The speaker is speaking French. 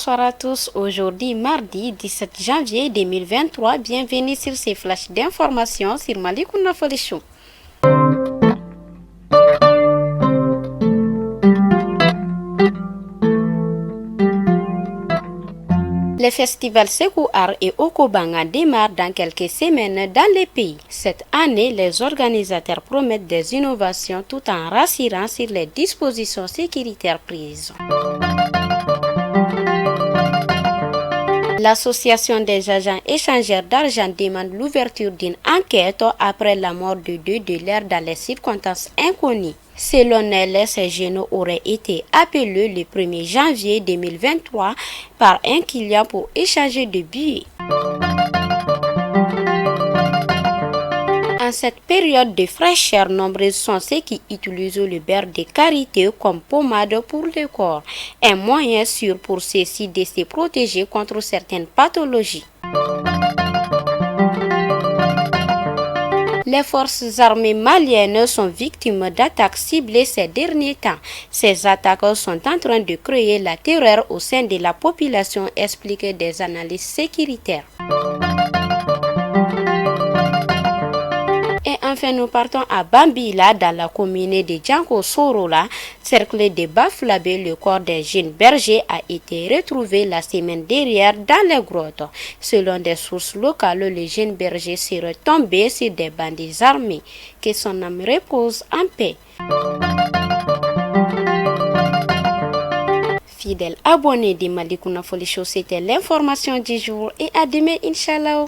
bonsoir à tous. Aujourd'hui, mardi 17 janvier 2023, bienvenue sur ces flashs d'informations sur Malikouna Show. Les festivals Sekou Art et Okobanga démarrent dans quelques semaines dans les pays. Cette année, les organisateurs promettent des innovations tout en rassurant sur les dispositions sécuritaires prises. L'Association des agents échangeurs d'argent demande l'ouverture d'une enquête après la mort de deux dealers dans les circonstances inconnues. Selon elle, ces jeunes auraient été appelés le 1er janvier 2023 par un client pour échanger de billets. En cette période de fraîcheur, nombreux sont ceux qui utilisent le beurre de karité comme pommade pour le corps, un moyen sûr pour ceux-ci de se protéger contre certaines pathologies. Les forces armées maliennes sont victimes d'attaques ciblées ces derniers temps. Ces attaques sont en train de créer la terreur au sein de la population, expliquent des analystes sécuritaires. Et enfin, nous partons à Bambila, dans la commune de Django-Sorola, cerclé de Baflabé. Le corps d'un jeune berger a été retrouvé la semaine dernière dans les grottes. Selon des sources locales, le jeune berger serait tombé sur des bandits armés. Que son âme repose en paix. Fidèles abonnés de Malikouna Show, c'était l'information du jour et à demain, Inch'Allah.